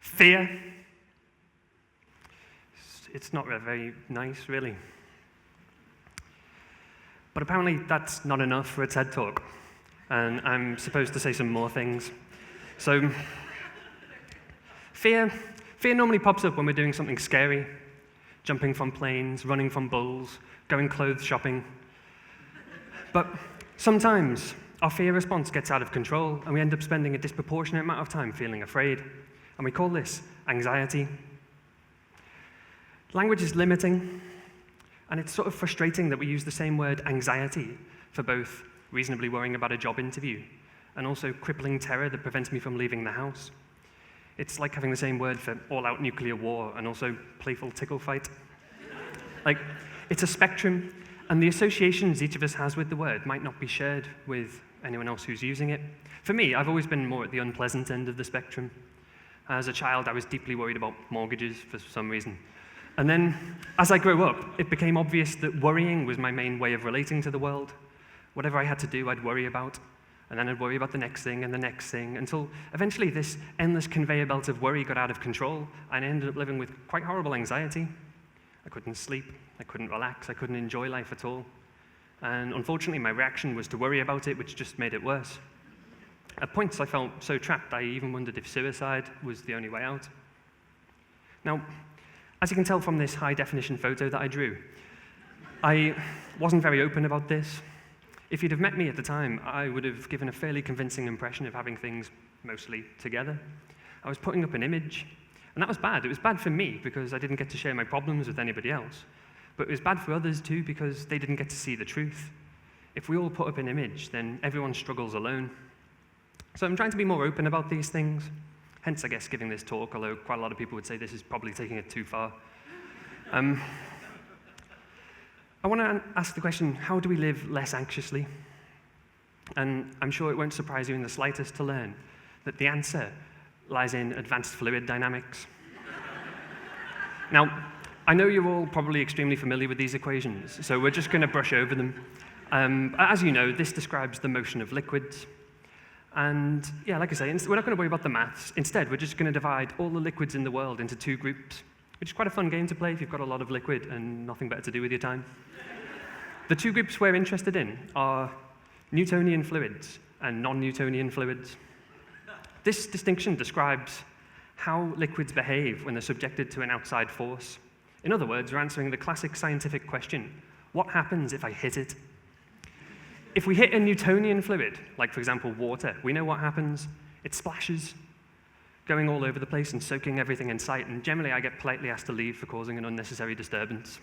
Fear. It's not very nice, really. But apparently that's not enough for a TED Talk, and I'm supposed to say some more things. So, fear normally pops up when we're doing something scary, jumping from planes, running from bulls, going clothes shopping. But sometimes our fear response gets out of control, and we end up spending a disproportionate amount of time feeling afraid, and we call this anxiety. Language is limiting, and it's sort of frustrating that we use the same word anxiety for both reasonably worrying about a job interview and also crippling terror that prevents me from leaving the house. It's like having the same word for all-out nuclear war and also playful tickle fight. Like, it's a spectrum, and the associations each of us has with the word might not be shared with anyone else who's using it. For me, I've always been more at the unpleasant end of the spectrum. As a child, I was deeply worried about mortgages for some reason. And then, as I grew up, it became obvious that worrying was my main way of relating to the world. Whatever I had to do, I'd worry about. And then I'd worry about the next thing and the next thing, until eventually this endless conveyor belt of worry got out of control, and I ended up living with quite horrible anxiety. I couldn't sleep, I couldn't relax, I couldn't enjoy life at all. And unfortunately, my reaction was to worry about it, which just made it worse. At points, I felt so trapped, I even wondered if suicide was the only way out. Now, as you can tell from this high-definition photo that I drew, I wasn't very open about this. If you'd have met me at the time, I would have given a fairly convincing impression of having things mostly together. I was putting up an image, and that was bad. It was bad for me because I didn't get to share my problems with anybody else. But it was bad for others too because they didn't get to see the truth. If we all put up an image, then everyone struggles alone. So I'm trying to be more open about these things. Hence, I guess, giving this talk, although quite a lot of people would say this is probably taking it too far. I want to ask the question, how do we live less anxiously? And I'm sure it won't surprise you in the slightest to learn that the answer lies in advanced fluid dynamics. Now, I know you're all probably extremely familiar with these equations, so we're just going to brush over them. As you know, this describes the motion of liquids. And yeah, like I say, we're not going to worry about the maths. Instead, we're just going to divide all the liquids in the world into two groups, which is quite a fun game to play if you've got a lot of liquid and nothing better to do with your time. The two groups we're interested in are Newtonian fluids and non-Newtonian fluids. This distinction describes how liquids behave when they're subjected to an outside force. In other words, we're answering the classic scientific question, what happens if I hit it? If we hit a Newtonian fluid, like for example water, we know what happens. It splashes, going all over the place and soaking everything in sight, and generally I get politely asked to leave for causing an unnecessary disturbance.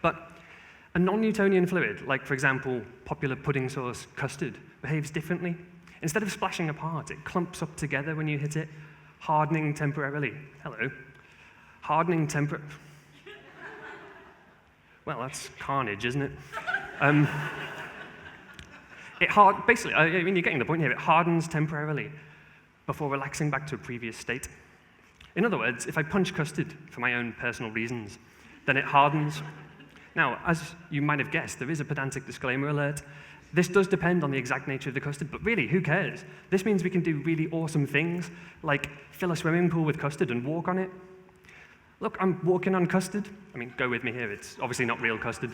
But a non-Newtonian fluid, like for example popular pudding sauce custard, behaves differently. Instead of splashing apart, it clumps up together when you hit it, hardening temporarily. Hello. Hardening Well, that's carnage, isn't it? Basically, I mean, you're getting the point here. It hardens temporarily before relaxing back to a previous state. In other words, if I punch custard for my own personal reasons, then it hardens. Now, as you might have guessed, there is a pedantic disclaimer alert. This does depend on the exact nature of the custard, but really, who cares? This means we can do really awesome things, like fill a swimming pool with custard and walk on it. Look, I'm walking on custard. I mean, go with me here. It's obviously not real custard.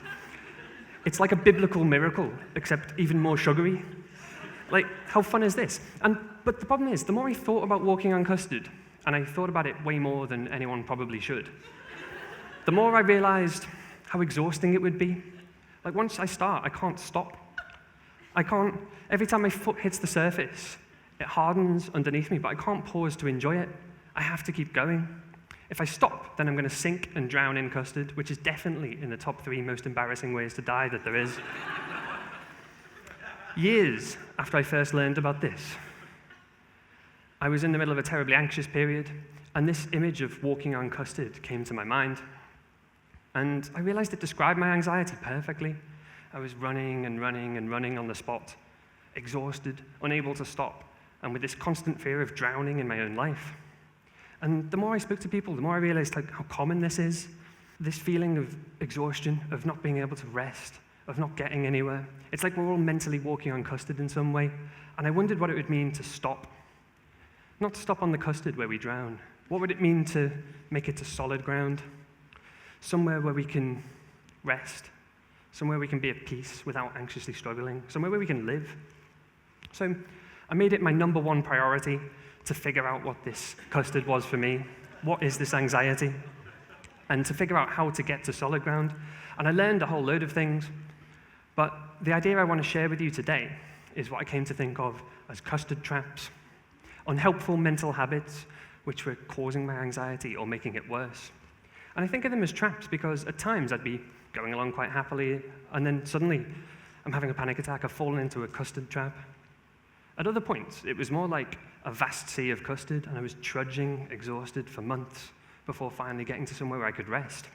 It's like a biblical miracle, except even more sugary. Like, how fun is this? But the problem is, the more I thought about walking on custard, and I thought about it way more than anyone probably should, the more I realized how exhausting it would be. Like, once I start, I can't stop. Every time my foot hits the surface, it hardens underneath me, but I can't pause to enjoy it. I have to keep going. If I stop, then I'm going to sink and drown in custard, which is definitely in the top 3 most embarrassing ways to die that there is. Years after I first learned about this, I was in the middle of a terribly anxious period, and this image of walking on custard came to my mind. And I realized it described my anxiety perfectly. I was running and running and running on the spot, exhausted, unable to stop, and with this constant fear of drowning in my own life. And the more I spoke to people, the more I realized how common this is, this feeling of exhaustion, of not being able to rest, of not getting anywhere. It's like we're all mentally walking on custard in some way, and I wondered what it would mean to stop. Not to stop on the custard where we drown, What would it mean to make it to solid ground? Somewhere where we can rest, somewhere we can be at peace without anxiously struggling, somewhere where we can live. So I made it my number one priority to figure out what this custard was for me. What is this anxiety? And to figure out how to get to solid ground. And I learned a whole load of things, but the idea I want to share with you today is what I came to think of as custard traps, unhelpful mental habits which were causing my anxiety or making it worse. And I think of them as traps because at times I'd be going along quite happily, and then suddenly I'm having a panic attack, I've fallen into a custard trap. At other points, it was more like a vast sea of custard, and I was trudging, exhausted for months before finally getting to somewhere where I could rest.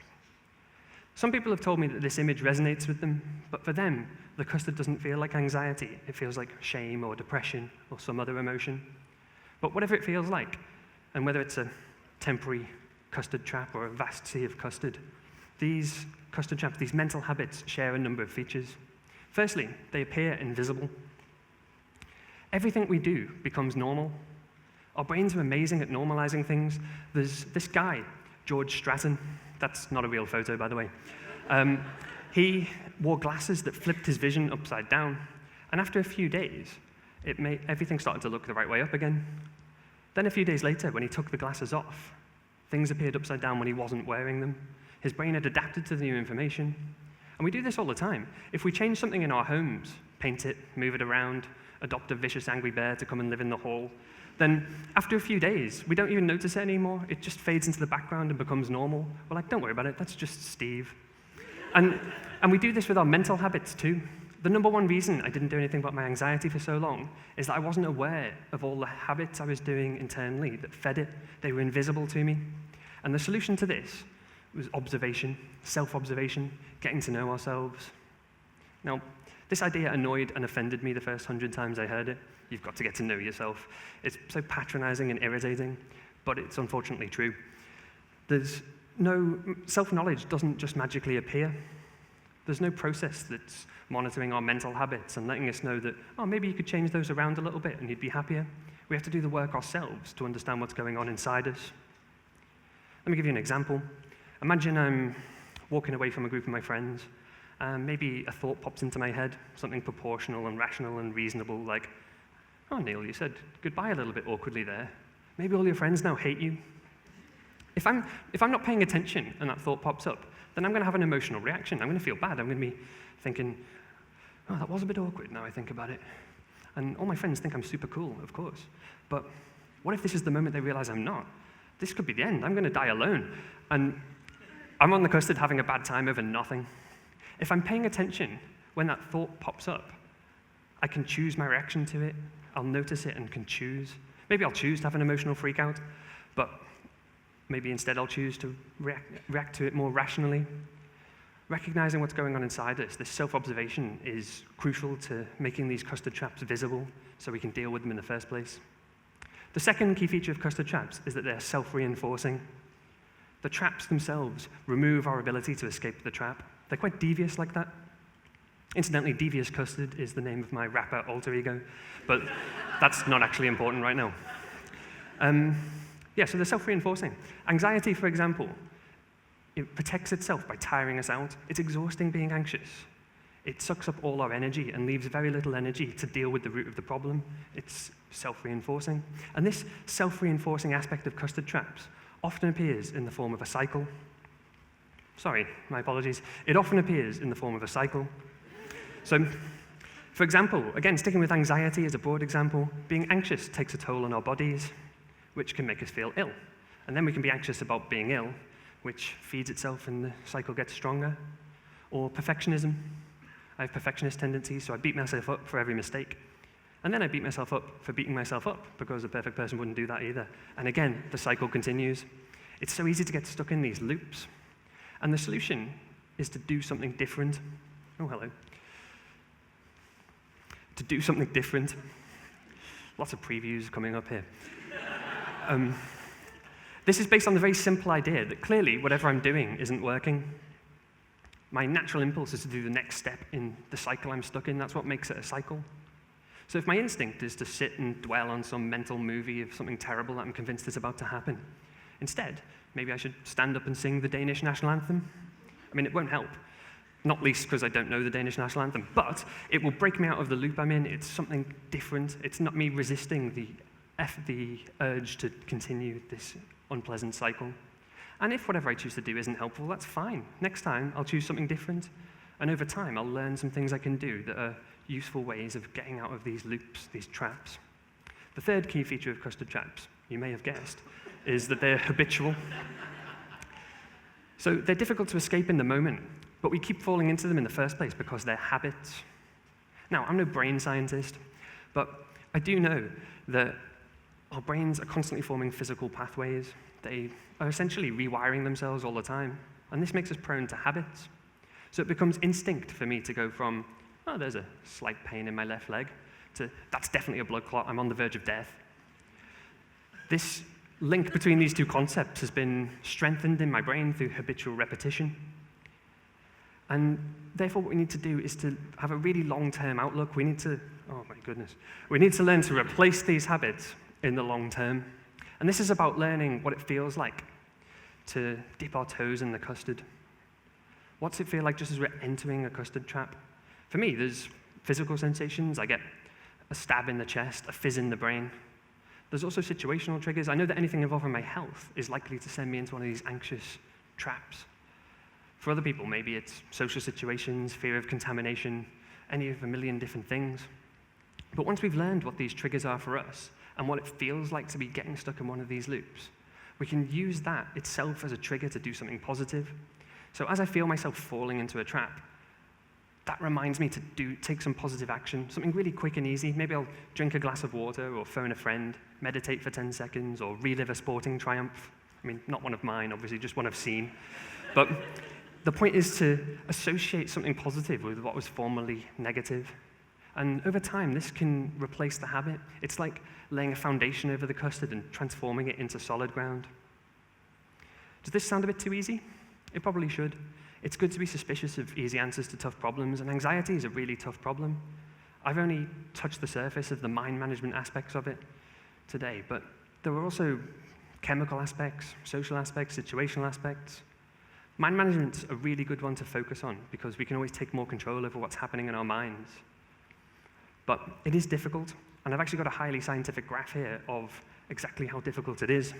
Some people have told me that this image resonates with them, but for them, the custard doesn't feel like anxiety. It feels like shame or depression or some other emotion. But whatever it feels like, and whether it's a temporary custard trap or a vast sea of custard, these custard traps, these mental habits, share a number of features. Firstly, they appear invisible. Everything we do becomes normal. Our brains are amazing at normalizing things. There's this guy, George Stratton. That's not a real photo, by the way. He wore glasses that flipped his vision upside down. And after a few days, everything started to look the right way up again. Then a few days later, when he took the glasses off, things appeared upside down when he wasn't wearing them. His brain had adapted to the new information. And we do this all the time. If we change something in our homes, paint it, move it around, adopt a vicious angry bear to come and live in the hall, then after a few days, we don't even notice it anymore. It just fades into the background and becomes normal. We're like, don't worry about it, that's just Steve. And we do this with our mental habits too. The number one reason I didn't do anything about my anxiety for so long is that I wasn't aware of all the habits I was doing internally that fed it. They were invisible to me. And the solution to this was observation, self-observation, getting to know ourselves. Now, this idea annoyed and offended me the first 100 times I heard it. You've got to get to know yourself. It's so patronizing and irritating, but it's unfortunately true. Self-knowledge doesn't just magically appear. There's no process that's monitoring our mental habits and letting us know that, oh, maybe you could change those around a little bit and you'd be happier. We have to do the work ourselves to understand what's going on inside us. Let me give you an example. Imagine I'm walking away from a group of my friends, and maybe a thought pops into my head, something proportional and rational and reasonable, like, oh, Neil, you said goodbye a little bit awkwardly there. Maybe all your friends now hate you. If I'm not paying attention and that thought pops up, then I'm going to have an emotional reaction. I'm going to feel bad. I'm going to be thinking, oh, that was a bit awkward now I think about it. And all my friends think I'm super cool, of course. But what if this is the moment they realize I'm not? This could be the end. I'm going to die alone. And I'm on the custard having a bad time over nothing. If I'm paying attention when that thought pops up, I can choose my reaction to it. I'll notice it and can choose. Maybe I'll choose to have an emotional freak out, but maybe instead I'll choose to react to it more rationally. Recognizing what's going on inside us, this self-observation is crucial to making these custard traps visible so we can deal with them in the first place. The second key feature of custard traps is that they're self-reinforcing. The traps themselves remove our ability to escape the trap. They're quite devious like that. Incidentally, Devious Custard is the name of my rapper alter ego, but that's not actually important right now. So they're self-reinforcing. Anxiety, for example, it protects itself by tiring us out. It's exhausting being anxious. It sucks up all our energy and leaves very little energy to deal with the root of the problem. It's self-reinforcing. And this self-reinforcing aspect of custard traps often appears in the form of a cycle. Sorry, my apologies. It often appears in the form of a cycle. So, for example, again, sticking with anxiety as a broad example, being anxious takes a toll on our bodies, which can make us feel ill. And then we can be anxious about being ill, which feeds itself and the cycle gets stronger. Or perfectionism. I have perfectionist tendencies, so I beat myself up for every mistake. And then I beat myself up for beating myself up, because a perfect person wouldn't do that either. And again, the cycle continues. It's so easy to get stuck in these loops. And the solution is to do something different. Oh, hello. To do something different. Lots of previews coming up here. This is based on the very simple idea that clearly whatever I'm doing isn't working. My natural impulse is to do the next step in the cycle I'm stuck in. That's what makes it a cycle. So if my instinct is to sit and dwell on some mental movie of something terrible that I'm convinced is about to happen, Instead, maybe I should stand up and sing the Danish national anthem. I mean, it won't help, not least because I don't know the Danish national anthem, but it will break me out of the loop I'm in. It's something different. It's not me resisting the urge to continue this unpleasant cycle. And if whatever I choose to do isn't helpful, that's fine. Next time, I'll choose something different. And over time, I'll learn some things I can do that are useful ways of getting out of these loops, these traps. The third key feature of custard traps, you may have guessed, is that they're habitual. So they're difficult to escape in the moment, but we keep falling into them in the first place because they're habits. Now, I'm no brain scientist, but I do know that our brains are constantly forming physical pathways. They are essentially rewiring themselves all the time, and this makes us prone to habits. So it becomes instinct for me to go from, oh, there's a slight pain in my left leg, to that's definitely a blood clot, I'm on the verge of death. This link between these two concepts has been strengthened in my brain through habitual repetition. And therefore, what we need to do is to have a really long-term outlook. We need to, oh my goodness, we need to learn to replace these habits in the long term. And this is about learning what it feels like to dip our toes in the custard. What's it feel like just as we're entering a custard trap? For me, there's physical sensations. I get a stab in the chest, a fizz in the brain. There's also situational triggers. I know that anything involving my health is likely to send me into one of these anxious traps. For other people, maybe it's social situations, fear of contamination, any of a million different things. But once we've learned what these triggers are for us and what it feels like to be getting stuck in one of these loops, we can use that itself as a trigger to do something positive. So as I feel myself falling into a trap, that reminds me to take some positive action, something really quick and easy. Maybe I'll drink a glass of water or phone a friend, meditate for 10 seconds, or relive a sporting triumph. I mean, not one of mine, obviously, just one I've seen. But the point is to associate something positive with what was formerly negative. And over time, this can replace the habit. It's like laying a foundation over the custard and transforming it into solid ground. Does this sound a bit too easy? It probably should. It's good to be suspicious of easy answers to tough problems, and anxiety is a really tough problem. I've only touched the surface of the mind management aspects of it today, but there are also chemical aspects, social aspects, situational aspects. Mind management's a really good one to focus on because we can always take more control over what's happening in our minds. But it is difficult, and I've actually got a highly scientific graph here of exactly how difficult it is.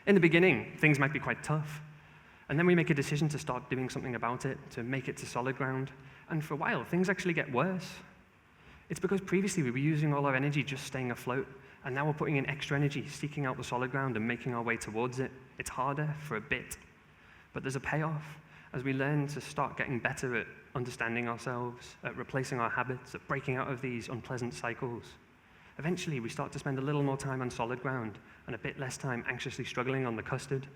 In the beginning, things might be quite tough, and then we make a decision to start doing something about it, to make it to solid ground, and for a while, things actually get worse. It's because previously we were using all our energy just staying afloat, and now we're putting in extra energy, seeking out the solid ground and making our way towards it. It's harder for a bit, but there's a payoff as we learn to start getting better at understanding ourselves, at replacing our habits, at breaking out of these unpleasant cycles. Eventually, we start to spend a little more time on solid ground and a bit less time anxiously struggling on the custard.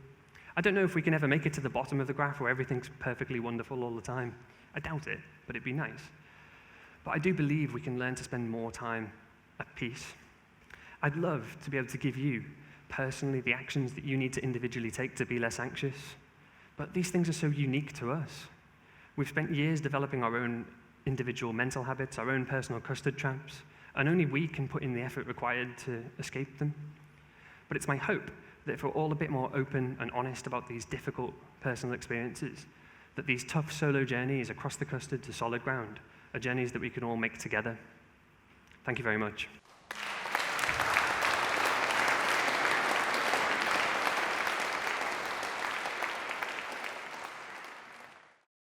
I don't know if we can ever make it to the bottom of the graph where everything's perfectly wonderful all the time. I doubt it, but it'd be nice. But I do believe we can learn to spend more time at peace. I'd love to be able to give you, personally, the actions that you need to individually take to be less anxious. But these things are so unique to us. We've spent years developing our own individual mental habits, our own personal custard traps, and only we can put in the effort required to escape them. But it's my hope that if we're all a bit more open and honest about these difficult personal experiences, that these tough solo journeys across the custard to solid ground are journeys that we can all make together. Thank you very much.